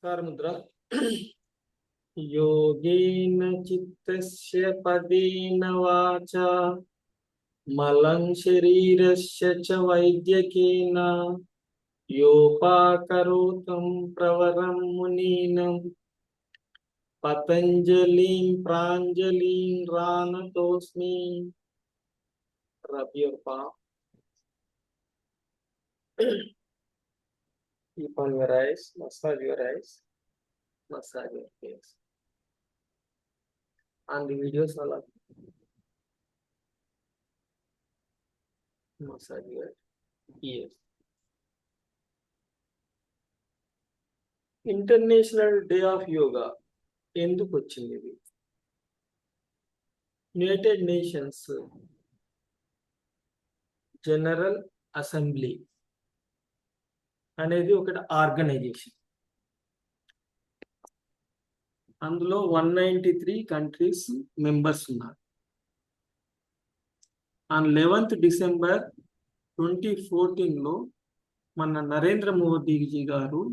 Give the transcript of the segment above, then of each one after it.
मुद्रा योगेन चित्तस्य पदेन वाचा मलं शरीरस्य च वैद्यकेन योपाकरोतं प्रवरं मुनीनं पतंजलिं प्राञ्जलिं रानतोऽस्मि. Rub your palm. Keep on your eyes, massage your eyes, massage your face. On the videos, massage your ears. International day of yoga ఎందుకు వచ్చింది? ఇది యునైటెడ్ నేషన్స్ జనరల్ అసెంబ్లీ అనేది ఒకటి ఆర్గనైజేషన్. అందులో 193 కంట్రీస్ మెంబర్స్ ఉన్నారు. ఆన్ 11th December 2014లో మన నరేంద్ర మోదీజీ గారు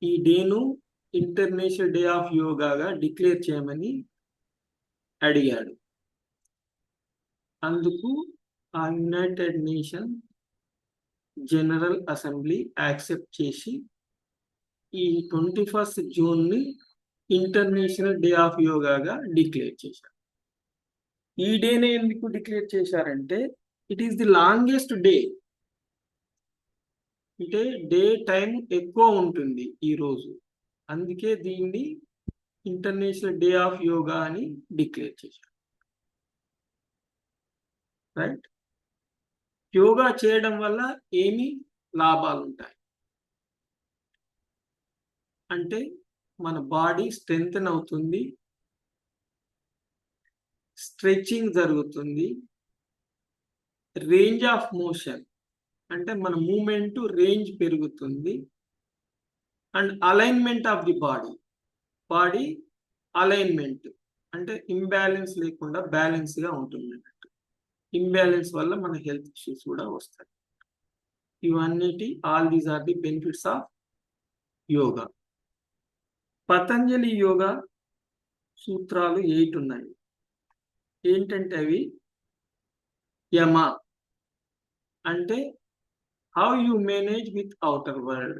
ఈ డేను ఇంటర్నేషనల్ డే ఆఫ్ యోగాగా డిక్లేర్ చేయమని అడిగాడు. అందుకు ఆ United Nation General Assembly accept చేసి ఈ 21st జూన్ని ఇంటర్నేషనల్ డే ఆఫ్ యోగాగా డిక్లేర్ చేశారు. ఈ డేనే ఎందుకు డిక్లేర్ చేశారంటే it is the longest day. అంటే డే టైం ఎక్కువ ఉంటుంది ఈ రోజు, అందుకే దీన్ని ఇంటర్నేషనల్ డే ఆఫ్ యోగా అని డిక్లేర్ చేశారు. రైట్? యోగా చేయడం వల్ల ఏమి లాభాలు ఉంటాయి అంటే మన బాడీ స్ట్రెంగ్తెన్ అవుతుంది, స్ట్రెచింగ్ జరుగుతుంది, రేంజ్ ఆఫ్ మోషన్ అంటే మన మూమెంట్ రేంజ్ పెరుగుతుంది, and alignment of the body alignment అంటే ఇంబ్యాలెన్స్ లేకుండా బ్యాలెన్స్గా ఉంటుంది. ఇంబ్యాలెన్స్ వల్ల మన హెల్త్ ఇష్యూస్ కూడా వస్తాయి. ఇవన్నిటి all these are the benefits of yoga. Patanjali yoga సూత్రాలు 8 ఉన్నాయి. ఏంటంటే అవి యమ అంటే how you manage with outer world,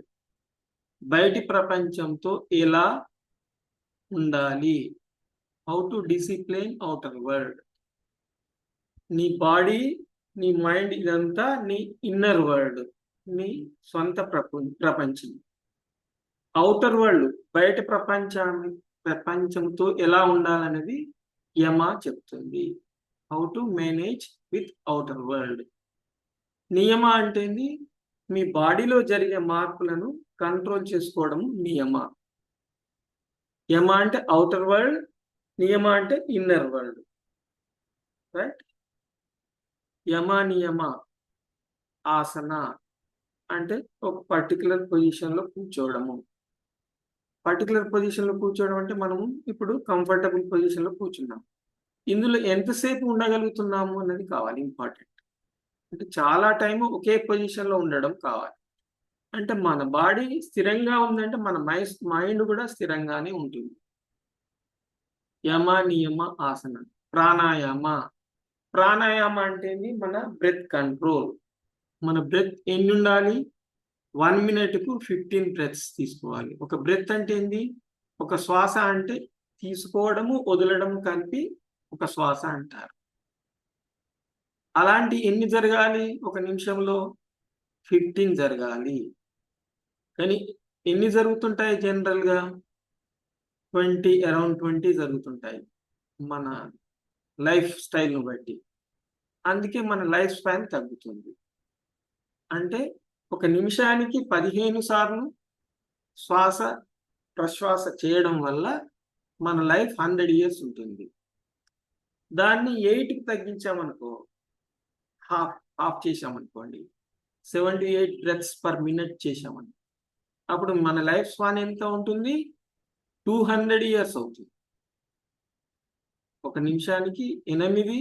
బయటి ప్రపంచంతో ఎలా ఉండాలి, how to discipline outer world, నీ బాడీ నీ మైండ్ ఇదంతా నీ ఇన్నర్ వరల్డ్, నీ సొంత ప్రపంచం. అవుటర్ వరల్డ్ బయట ప్రపంచంతో ఎలా ఉండాలనేది యమ చెప్తుంది. How to manage with outer world. నియమ అంటే మీ బాడీలో జరిగే మార్పులను కంట్రోల్ చేసుకోవడం నియమ. యమ అంటే అవుటర్ వరల్డ్, నియమ అంటే ఇన్నర్ వరల్డ్. రైట్? యమ నియమ ఆసన అంటే ఒక పర్టికులర్ పొజిషన్లో కూర్చోవడము. పర్టికులర్ పొజిషన్లో కూర్చోవడం అంటే మనము ఇప్పుడు కంఫర్టబుల్ పొజిషన్లో కూర్చున్నాం. ఇందులో ఎంతసేపు ఉండగలుగుతున్నాము అన్నది కావాలి, ఇంపార్టెంట్. అంటే చాలా టైం ఒకే పొజిషన్లో ఉండడం కావాలి. అంటే మన బాడీ స్థిరంగా ఉందంటే మన మైండ్ కూడా స్థిరంగానే ఉంటుంది. యమ నియమ ఆసన. ప్రాణాయామ అంటే మన బ్రెత్ కంట్రోల్. మన బ్రెత్ ఎన్ని ఉండాలి? 1 minute-కు 15 బ్రెత్స్ తీసుకోవాలి. ఒక బ్రెత్ అంటే ఏంది? ఒక శ్వాస అంటే తీసుకోవడము వదలడం కలిపి ఒక శ్వాస అంటారు. అలాంటి ఎన్ని జరగాలి ఒక నిమిషంలో? 15 జరగాలి. కానీ ఎన్ని జరుగుతుంటాయి జనరల్గా? 20, అరౌండ్ 20 జరుగుతుంటాయి. మన లైఫ్ స్టైల్ను బట్టి. అందుకే మన లైఫ్ స్పాన్ తగ్గుతుంది. అంటే ఒక నిమిషానికి 15 సార్లు శ్వాస ప్రశ్వాస చేయడం వల్ల మన లైఫ్ 100 ఇయర్స్ ఉంటుంది. దాన్ని 8కి తగ్గించామనుకో, హాఫ్ చేసామనుకోండి, 78 బ్రెత్స్ పర్ మినిట్ చేసామని, అప్పుడు మన లైఫ్ స్పాన్ ఎంత ఉంటుంది? 200 ఇయర్స్ అవుతుంది. ఒక నిమిషానికి 8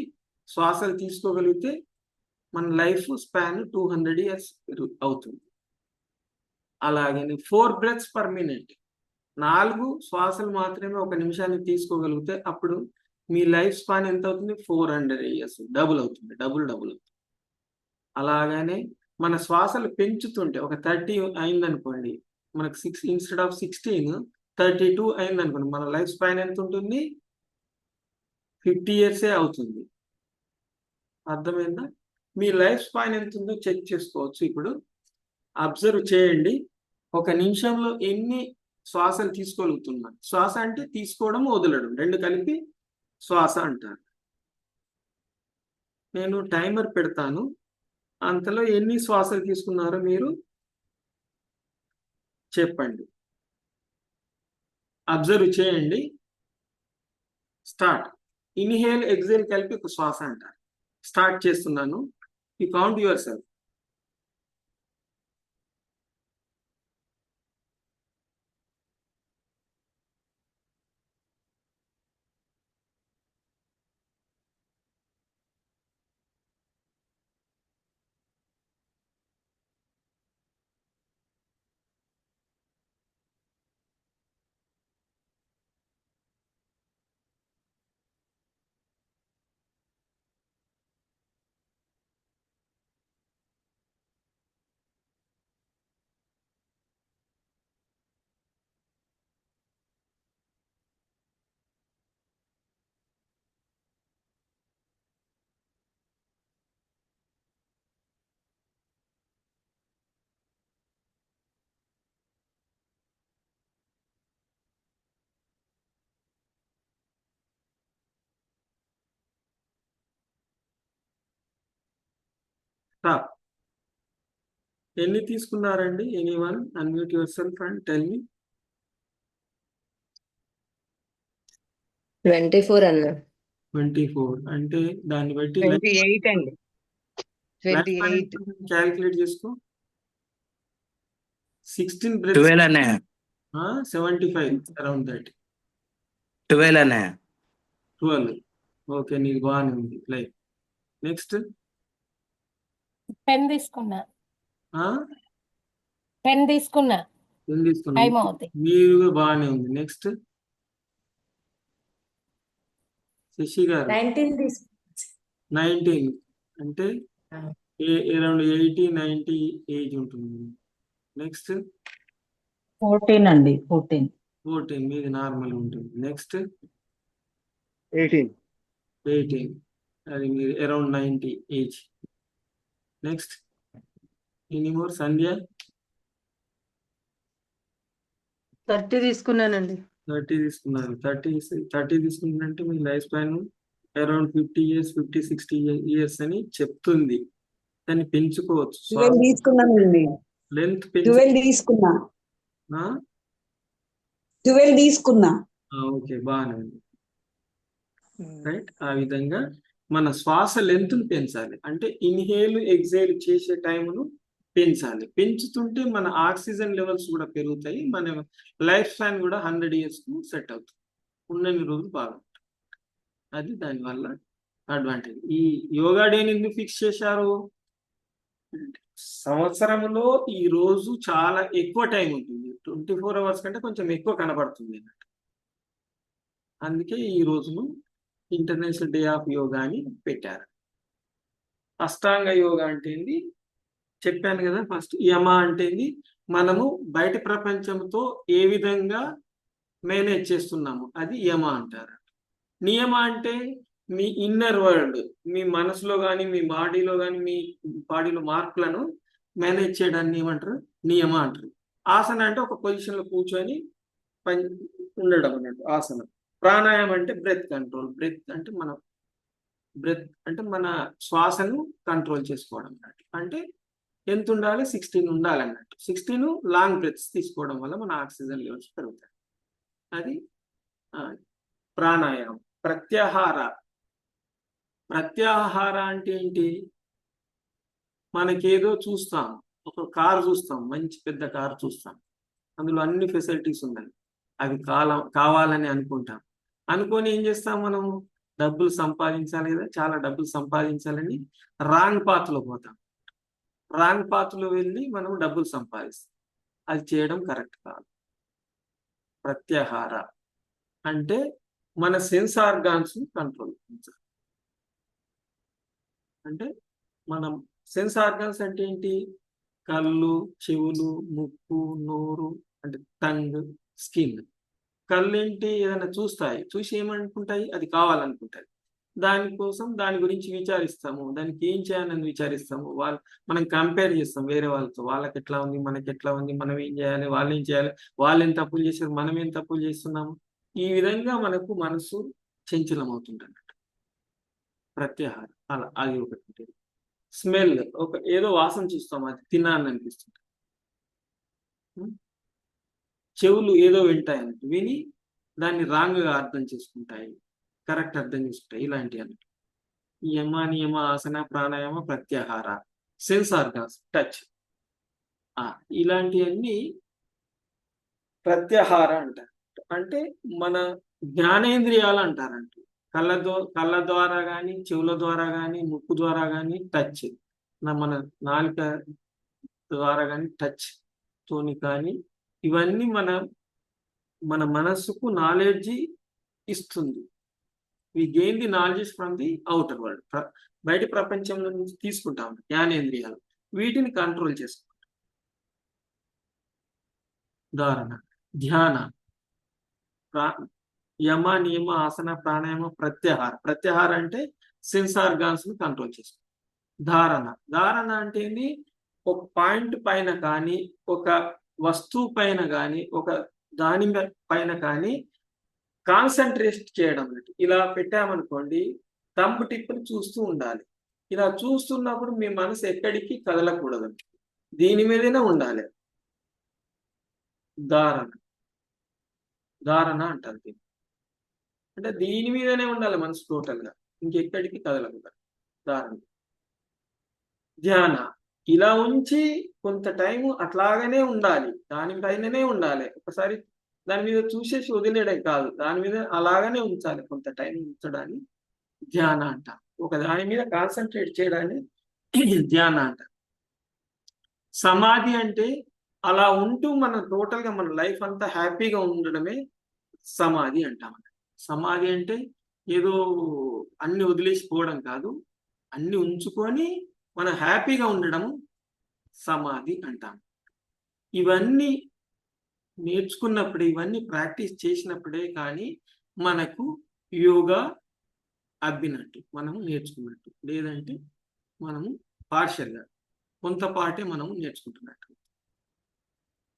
శ్వాసలు తీసుకోగలిగితే మన లైఫ్ స్పాన్ 200 ఇయర్స్ అవుతుంది. అలాగని 4 బ్రెత్స్ పర్ మినిట్, 4 శ్వాసలు మాత్రమే ఒక నిమిషానికి తీసుకోగలిగితే అప్పుడు మీ లైఫ్ స్పాన్ ఎంత అవుతుంది? 400 ఇయర్స్. డబుల్ అవుతుంది. డబుల్ అవుతుంది. అలాగనే మన శ్వాసలు పెంచుతుంటే ఒక 30 అయిందనుకోండి, మనకు 6 ఇన్స్టెడ్ ఆఫ్ 16 32 అయిందనుకోండి, మన లైఫ్ స్పాన్ ఎంత ఉంటుంది? 50 ఇయర్సే అవుతుంది. అర్థమైందా? మీ లైఫ్ స్పాన్ ఎంత ఉందో చెక్ చేసుకోవచ్చు. ఇప్పుడు అబ్జర్వ్ చేయండి, ఒక నిమిషంలో ఎన్ని శ్వాసలు తీసుకోగలుగుతున్నా. శ్వాస అంటే తీసుకోవడం, వదలడం, రెండు కలిపి శ్వాస అంటారు. నేను టైమర్ పెడతాను, అంతలో ఎన్ని శ్వాసలు తీసుకున్నారో మీరు చెప్పండి. అబ్జర్వ్ చేయండి. స్టార్ట్. ఇన్హేల్ ఎక్సేల్ కలిపి ఒక శ్వాస అంటారు. స్టార్ట్ చేస్తున్నాను. You count your self. Stop. ఎన్ని తీసుకున్నారండి? Anyone unmute your self and tell me. 24 అన్న. 24 అంటే దాన్ని బట్టి 28 అండి. 28 క్యాలిక్యులేట్ చేసుకో. 16 బ్రెత్స్ 12 అన్నయ్య. 75 అరౌండ్ దట్. 12 అన్నయ్య. 12. ఓకే, నీకు బాగానే ఉంది లైఫ్. నెక్స్ట్. పెన్ తీసుకున్నా. ఏం టైం తీసుకున్నావు? అవుతుంది. మీరు బాగానే ఉంది. నెక్స్ట్. శశి గారు 19 అంటే అరౌండ్ 80-90 ఏజ్ ఉంటుంది. నెక్స్ట్. 14 అండి. 14 మీది నార్మల్ ఉంటుంది. నెక్స్ట్. 18 అది మీరు around 90 age. Next. Any more? Sandhya 30 తీసుకున్నానండి. 30 తీసుకున్నారు. 30 తీసుకున్నారంటే మీ life span around 50 years, 50-60 years అని చెప్తుంది. దాన్ని పెంచుకోవచ్చు. 12 తీసుకున్నానండి. లెంత్ 12 తీసుకున్నా. 12 తీసుకున్నా. ఓకే, బాగానే ఉంది. రైట్. ఆ విధంగా మన శ్వాస లెంత్ను పెంచాలి. అంటే ఇన్హేల్ ఎగ్జేల్ చేసే టైంను పెంచాలి. పెంచుతుంటే మన ఆక్సిజన్ లెవెల్స్ కూడా పెరుగుతాయి. మన లైఫ్ స్పాన్ కూడా 100 ఇయర్స్ కు సెట్ అవుతుంది. ఉన్నన్ని రోజులు బాగుంటుంది. అది దానివల్ల అడ్వాంటేజ్. ఈ యోగా డేని ఎందుకు ఫిక్స్ చేశారు? సంవత్సరంలో ఈ రోజు చాలా ఎక్కువ టైం ఉంటుంది. 24 అవర్స్ కంటే కొంచెం ఎక్కువ కనబడుతుంది అన్నట్టు. అందుకే ఈ రోజును ఇంటర్నేషనల్ డే ఆఫ్ యోగా అని పెట్టారు. అష్టాంగ యోగా అంటే ఏంది చెప్పాను కదా. ఫస్ట్ యమ అంటే ఏంది, మనము బయట ప్రపంచంతో ఏ విధంగా మేనేజ్ చేస్తున్నాము, అది యమ అంటారు. నియమ అంటే మీ ఇన్నర్ వరల్డ్, మీ మనసులో కానీ మీ బాడీలో కానీ మీ బాడీలో మార్పులను మేనేజ్ చేయడాన్ని ఏమంటారు? నియమ అంటారు. ఆసన అంటే ఒక పొజిషన్లో కూర్చొని ఉండడం అన్నట్టు ఆసనం. ప్రాణాయామం అంటే బ్రెత్ కంట్రోల్. బ్రెత్ అంటే మన శ్వాసను కంట్రోల్ చేసుకోవడం అన్నట్టు. అంటే ఎంత ఉండాలి? 16 ఉండాలి అన్నట్టు. 16 లాంగ్ బ్రెత్స్ తీసుకోవడం వల్ల మన ఆక్సిజన్ లెవెల్స్ పెరుగుతాయి. అది ఆ, ప్రాణాయామం. ప్రత్యాహార అంటే ఏంటి? మనకేదో చూస్తాం, ఒక కారు చూస్తాం, మంచి పెద్ద కారు చూస్తాం, అందులో అన్ని ఫెసిలిటీస్ ఉన్నాయి, అవి కావాలని అనుకుంటాం. అనుకొని ఏం చేస్తాం మనం? డబ్బులు సంపాదించాలి కదా, చాలా డబ్బులు సంపాదించాలని రాంగ్ పాత్లో పోతాం. రాంగ్ పాత్లో వెళ్ళి మనం డబ్బులు సంపాదిస్తాం. అది చేయడం కరెక్ట్ కాదు. ప్రత్యాహార అంటే మన సెన్స్ ఆర్గాన్స్ కంట్రోల్. అంటే మనం సెన్స్ ఆర్గాన్స్ అంటే ఏంటి? కళ్ళు, చెవులు, ముక్కు, నోరు, అంటే టంగ్, స్కిన్. కళ్ళు ఏంటి? ఏదైనా చూస్తాయి, చూసి ఏమనుకుంటాయి? అది కావాలనుకుంటాయి. దానికోసం దాని గురించి విచారిస్తాము, దానికి ఏం చేయాలని విచారిస్తాము. మనం కంపేర్ చేస్తాం వేరే వాళ్ళతో. వాళ్ళకి ఎట్లా ఉంది, మనకి ఎట్లా ఉంది, మనం ఏం చేయాలి, వాళ్ళు ఏం చేయాలి, వాళ్ళు ఏం తప్పులు చేశారు, మనం ఏం తప్పులు చేస్తున్నాము. ఈ విధంగా మనకు మనసు చంచలం అవుతుంటుంది. ప్రత్యాహారం అలా అది ఒకటి. స్మెల్, ఏదో వాసన చూస్తాం, అది తినాలని అనిపిస్తుంది. చెవులు ఏదో వింటాయి అన్నట్టు, విని దాన్ని రాంగ్గా అర్థం చేసుకుంటాయి, కరెక్ట్ అర్థం చేసుకుంటాయి. ఇలాంటివి అన్నట్టు. యమ, నియమ, ఆసన, ప్రాణాయామ, ప్రత్యాహార. సెన్స్ ఆర్గాన్స్, టచ్, ఇలాంటివన్నీ ప్రత్యాహార అంటారు. అంటే మన జ్ఞానేంద్రియాలు అంటారంట. కళ్ళ ద్వారా కానీ, చెవుల ద్వారా కానీ, ముక్కు ద్వారా కానీ, టచ్, మన నాలుక ద్వారా కానీ, టచ్ తోని కానీ, ఇవన్నీ మన మనస్సుకు నాలెడ్జి ఇస్తుంది. We gain the knowledge from the outer world. బయట ప్రపంచంలో నుంచి తీసుకుంటాం జ్ఞానేంద్రియాలు, వీటిని కంట్రోల్ చేసుకుంటాం. ధారణ, ధ్యాన, యమ, నియమ, ఆసన, ప్రాణాయామ, ప్రత్యాహార అంటే సెన్స్ ఆర్గాన్స్ ని కంట్రోల్ చేస్తుంది. ధారణ అంటే ఏంది? ఒక పాయింట్ పైన కానీ, ఒక వస్తువు పైన కానీ, ఒక దాని పైన కానీ కాన్సన్ట్రేట్ చేయడం. ఇలా పెట్టామనుకోండి, థంబ్ టిప్ని చూస్తూ ఉండాలి. ఇలా చూస్తున్నప్పుడు మీ మనసు ఎక్కడికి కదలకూడదు, దీని మీదనే ఉండాలి. ధారణ అంటారు దీన్ని. అంటే దీని మీదనే ఉండాలి మనసు టోటల్ గా, ఇంకెక్కడికి కదలకూడదు. ధారణ. ధ్యాన, ఇలా ఉంచి కొంత టైం అట్లాగనే ఉండాలి, దానిపైననే ఉండాలి. ఒకసారి దాని మీద చూసేసి వదిలేయడం కాదు, దాని మీద అలాగనే ఉంచాలి, కొంత టైం ఉంచడాన్ని ధ్యాన అంట. ఒక దాని మీద కాన్సన్ట్రేట్ చేయడాన్ని ధ్యాన అంట. సమాధి అంటే అలా ఉంటూ మన టోటల్ గా మన లైఫ్ అంతా హ్యాపీగా ఉండడమే సమాధి అంటాం. సమాధి అంటే ఏదో అన్ని వదిలేసిపోవడం కాదు, అన్ని ఉంచుకొని మనం హ్యాపీగా ఉండడం సమాధి అంటాం. ఇవన్నీ నేర్చుకున్నప్పుడే, ఇవన్నీ ప్రాక్టీస్ చేసినప్పుడే కానీ మనకు యోగా అబ్బినట్టు, మనము నేర్చుకున్నట్టు. లేదంటే మనము పార్షల్గా కొంత పాటే మనము నేర్చుకుంటున్నట్టు.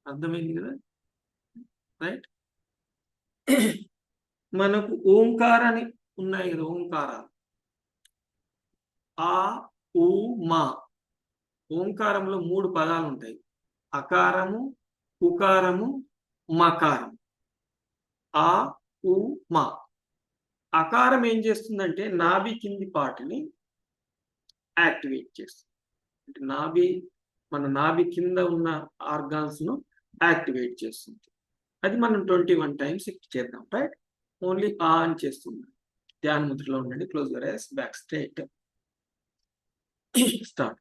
అర్థమైంది కదా? రైట్. మనకు ఓంకారాన్ని ఉన్నాయి కదా, ఓంకారాలు. ఆ, ఉ, మా. ఓంకారంలో 3 పదాలు ఉంటాయి: అకారము, ఉకారము, మకారం. ఆ, ఉ, మా. అకారం ఏం చేస్తుందంటే నాభి కింది పార్ట్ని యాక్టివేట్ చేస్తుంది. అంటే మన నాభి కింద ఉన్న ఆర్గాన్స్ ను యాక్టివేట్ చేస్తుంది. అది మనం 21 టైమ్స్ చేద్దాం. రైట్. ఓన్లీ ఆ అని చేస్తున్నాం. ధ్యాన ముద్రలో ఉండండి. Close your eyes, back straight, start.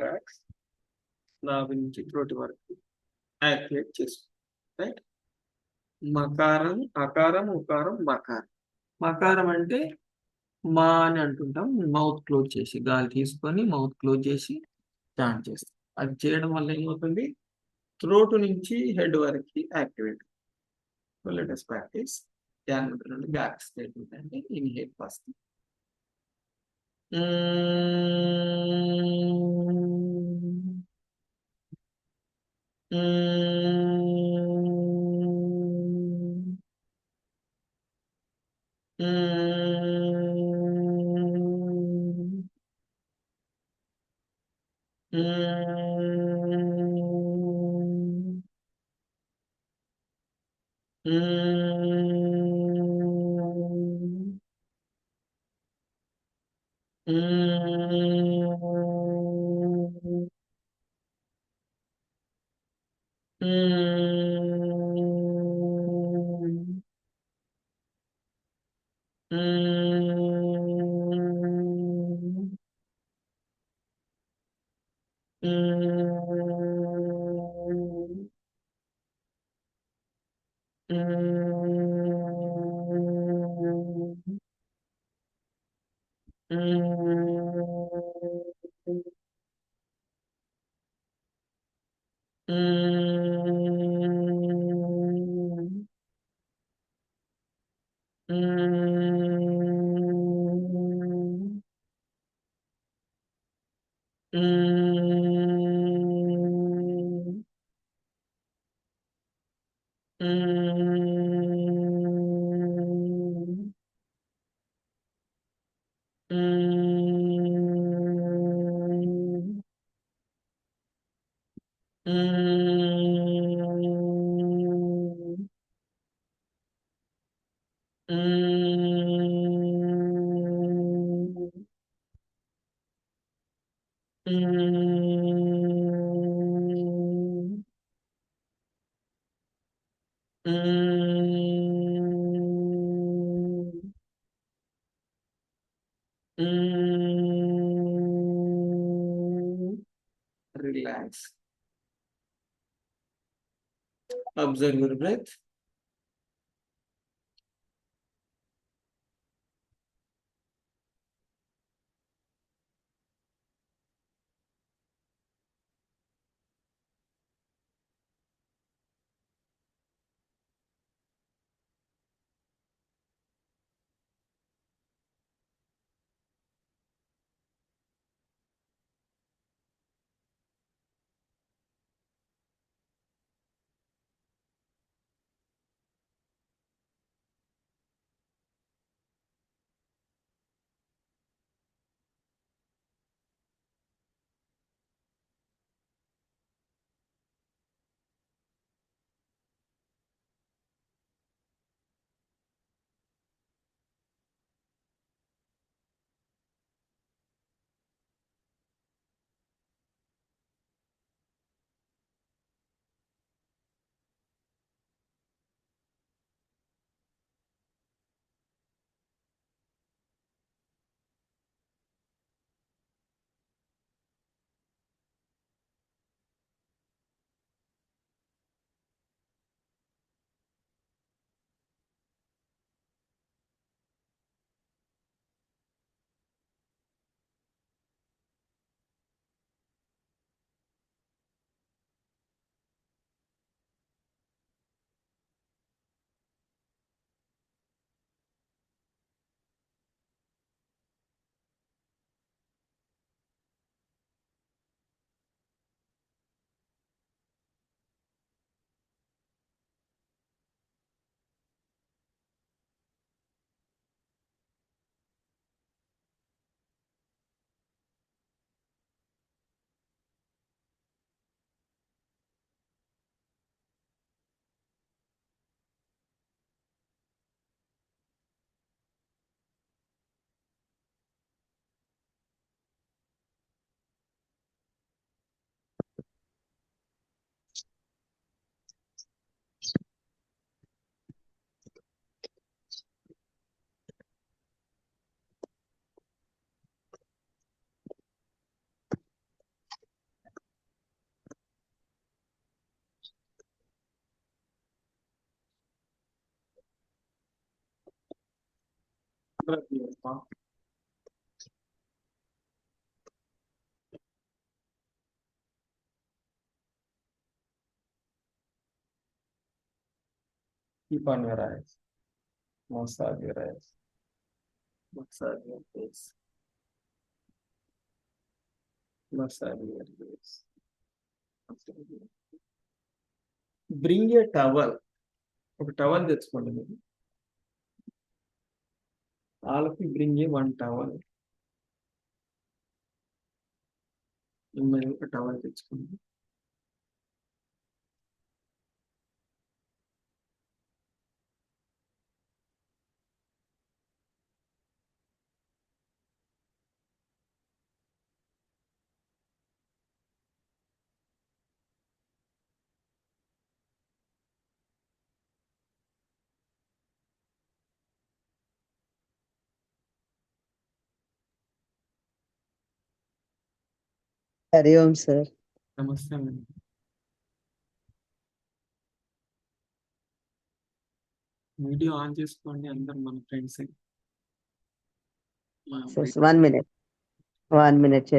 Relax. నాభి నుంచి త్రోటి వరకు యాక్టివేట్ చేసుకో. రైట్. మకారం, అకారం, ఉకారం, మకారం. మకారం అంటే మా అని అంటుంటాం. మౌత్ క్లోజ్ చేసి గాలి తీసుకొని మౌత్ క్లోజ్ చేసి చాంట్ చేస్తాం. అది చేయడం వల్ల ఏమవుతుంది? థ్రోట్ నుంచి హెడ్ వరకు activate. So let us practice. ధ్యానం నుండి బ్యాక్ స్టేట్మెంట్ అంటే inhale first. Relax. Observe your breath. Keep on your eyes. Massage your eyes. Massage your face. Massage your face. Bring a towel. ఒక towel తెచ్చుకోండి మీరు. All of you bring a one towel. మిమ్మల్ని ఒక towel తెచ్చుకోండి. హరి ఓం sir. నమస్తే అండి. Video on చేసుకోండి అందరు మన ఫ్రెండ్స్. 1 minute. 1 minute.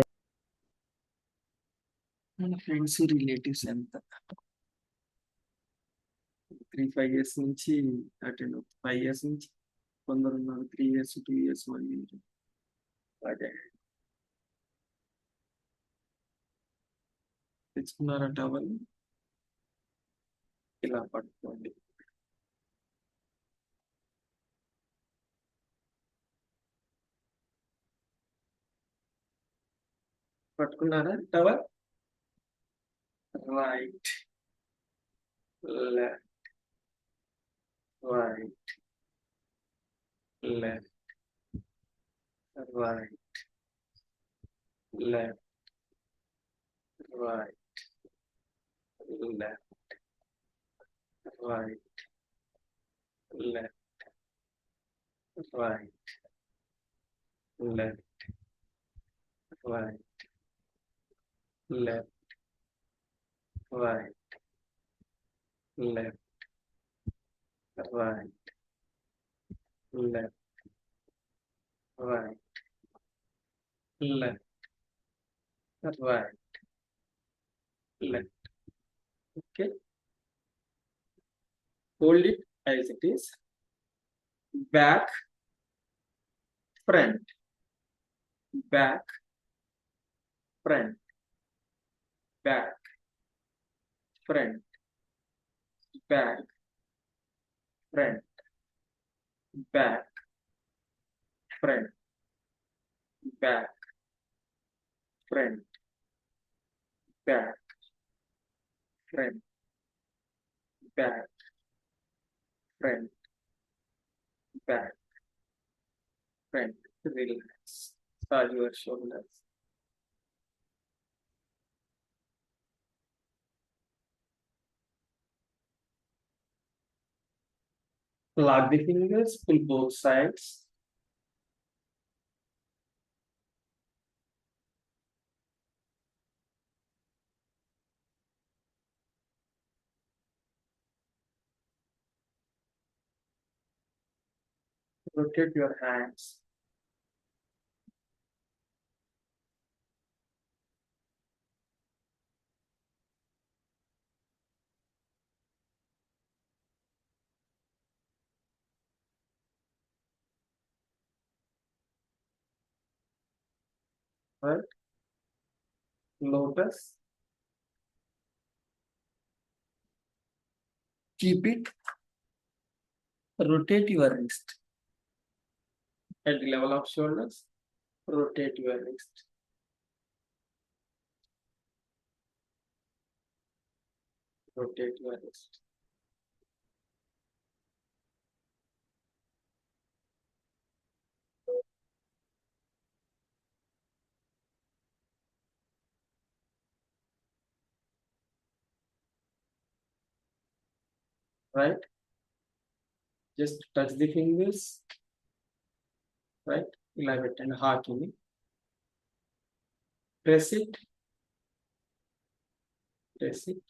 మన ఫ్రెండ్స్ రిలేటివ్స్ ఎంత 3-5 years నుంచి అటెండ్ 5 years నుంచి కొందరు ఉన్నారు 3 years 2 years 1 year. అదే తెచ్చుకున్నారా టవల్? ఇలా పట్టుకోండి. పట్టుకున్నారా towel? Right, left, right, left, right, left, right, left, right, left, right, left, right, left, right, left, right, left, right, left, right, left. Okay. Hold it as it is. Back, front, back, front, back, front, back, front, back, front, back, front, back, front, back, front, back, front. Relax. Massage your shoulders. Lock the fingers, pull both sides. Rotate your hands. Right? Lotus. Keep it. Rotate your wrist. At the level of shoulders, rotate your wrist. Rotate your wrist. Right? Just touch the fingers. Right? ఇలా పెట్టండి హాకీని. Press it. Press it.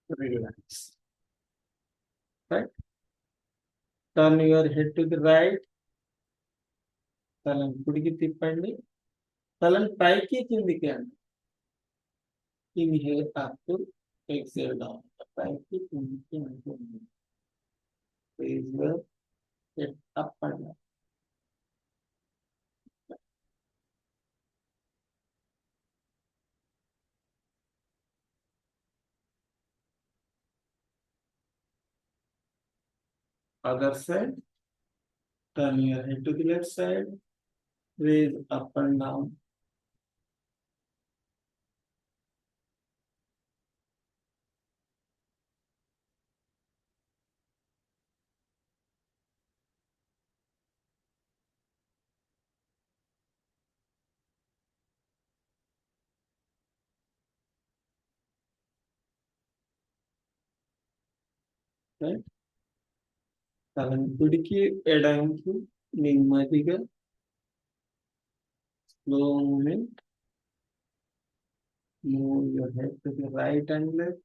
Relax. Right? Turn your head to the right. తలను కుడికి తిప్పండి. తలను పైకి కిందికి అండి. Inhale up, exhale down. పైకి కిందికి అంటుంది. Raise your head up and down. Other side. Turn your head to the left side. Raise up and down. Right? తలను కుడికి ఎడమకి నెమ్మదిగా slow movement. Move your head to the right and left.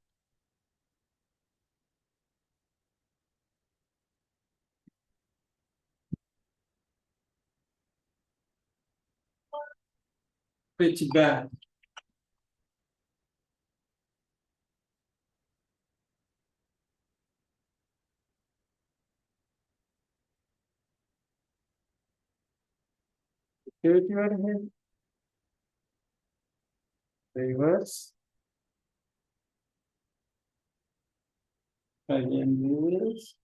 Pitch back. Tilt your head. Reverse. Again reverse.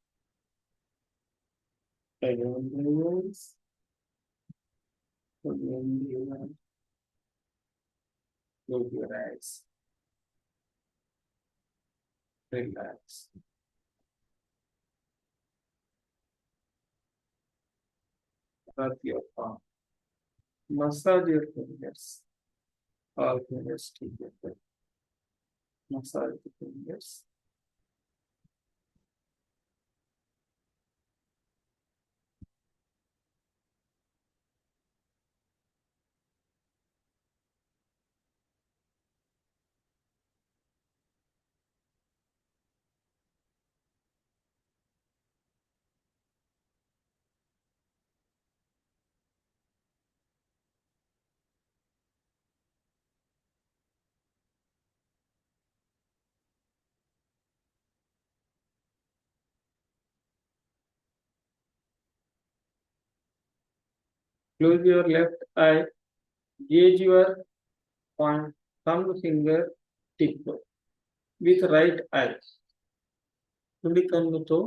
Again reverse. Again reverse. Close your eyes. Relax. Rub your palm. Massage your fingers. All fingers together. Massage the fingers. Close your left eye. Gauge your point, thumb finger tip with right eye. కుడి కన్నుతో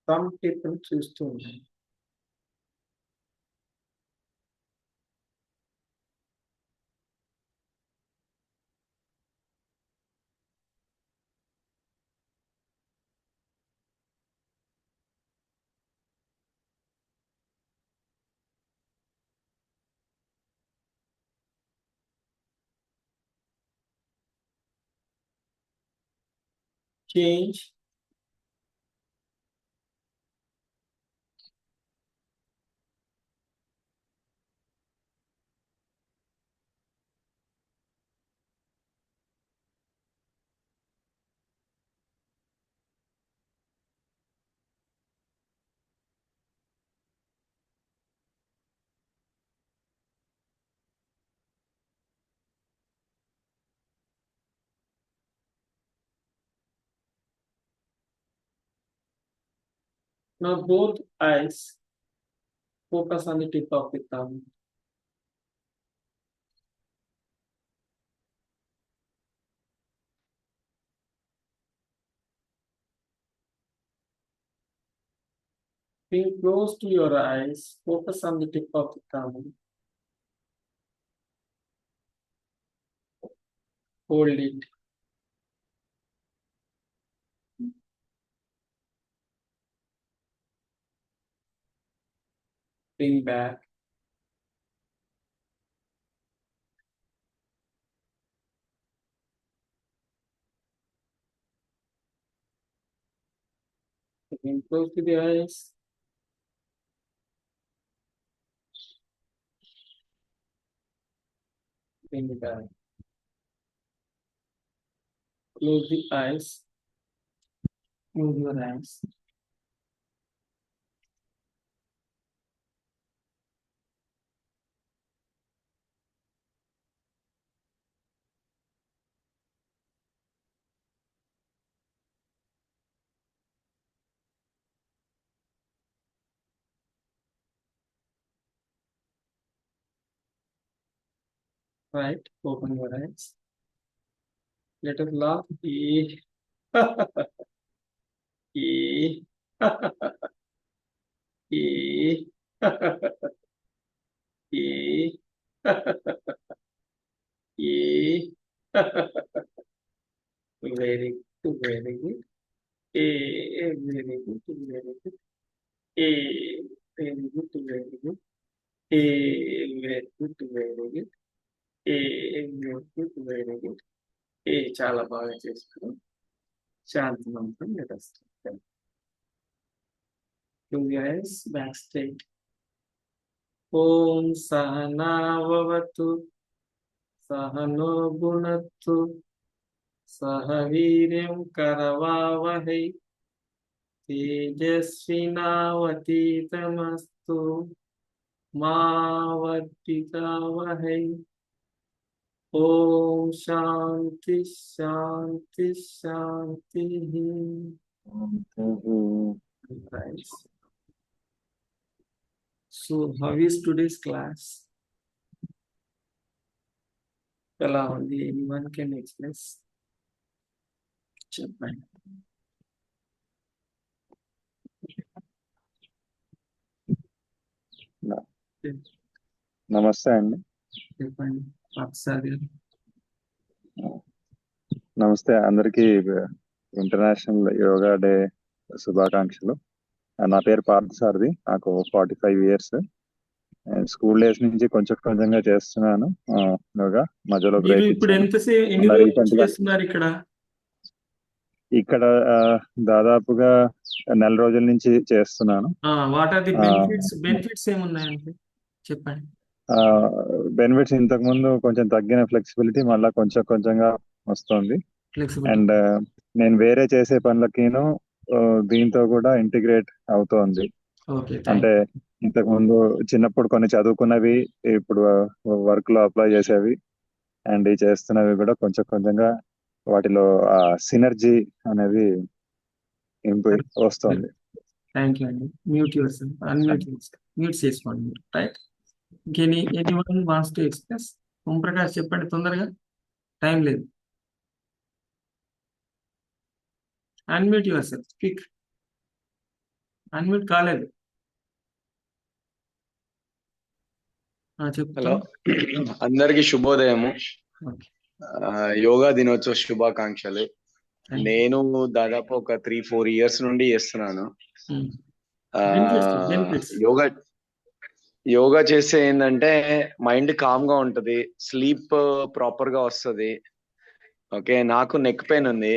thumb tip ని చూస్తూ ఉండండి. Change. Now both eyes focus on the tip of the thumb. Bring close to your eyes, focus on the tip of the thumb. Hold it. Bring back. Bring close to the eyes. Bring back. Close the eyes. Move your eyes. Right, open your eyes. Let us laugh. E. E. E. E. E. Very good, very good. A, very good, very good. A, very good, very good. A, very good, very good. A, very good, very good. ఏ చాలా బాగా చేస్తారు. శాంతివంతం నిరస్తం. Yes, back straight. ఓం సహనావవతు సహనో భునత్తు సహ వీర్యం కరవావహై తేజస్వినావతీతమస్తు మా వర్తితావహై. ఓం శాంతి శాంతి శాంతి. Nice. So how is today's class? ఎలా ఉంది? Anyone can express? చెప్పండి. నమస్తే అండి. చెప్పండి ఒకసారి. నమస్తే అందరికీ. ఇంటర్నేషనల్ యోగా డే శుభాకాంక్షలు. నా పేరు పార్థసారథి. నాకు 45 years. స్కూల్ డేస్ నుంచి కొంచెం కొంచెంగా చేస్తున్నాను యోగా. మధ్యలో మీరు బ్రేక్ ఇప్పుడు ఎన్ని రోజులు చేస్తున్నారు ఇక్కడ? ఇక్కడ దాదాపుగా 4 రోజుల నుంచి చేస్తున్నాను. What are the benefits? Benefits ఏమున్నాయంటే చెప్పండి. బెనిఫిట్స్ ఇంతకు ముందు కొంచెం తగ్గిన ఫ్లెక్సిబిలిటీ మళ్ళీ కొంచెం కొంచెంగా వస్తుంది. అండ్ నేను వేరే చేసే పనులకిను దీంతో కూడా ఇంటిగ్రేట్ అవుతోంది. అంటే ఇంతకు ముందు చిన్నప్పుడు కొన్ని చదువుకున్నవి ఇప్పుడు వర్క్ లో అప్లై చేసేవి అండ్ ఈ చేస్తున్నవి కూడా కొంచెం కొంచెంగా వాటిలో ఆ సినర్జీ అనేది వస్తుంది. థ్యాంక్ యూ అండి. మ్యూట్ యువర్ సెల్ఫ్, మ్యూట్ చేసుకోండి. Right. Anyone wants to express? Om Prakash చెప్పండి తొందరగా, టైం లేదు. Unmute yourself, quick. Unmute కాలేదు. హలో, అందరికి శుభోదయము. యోగా దినోత్సవ శుభాకాంక్షలు. నేను దాదాపు ఒక 3-4 years నుండి చేస్తున్నాను. యోగా చేస్తే ఏంటంటే మైండ్ కామ్ గా ఉంటది, స్లీప్ ప్రాపర్ గా వస్తుంది. ఓకే, నాకు నెక్ పెయిన్ ఉంది.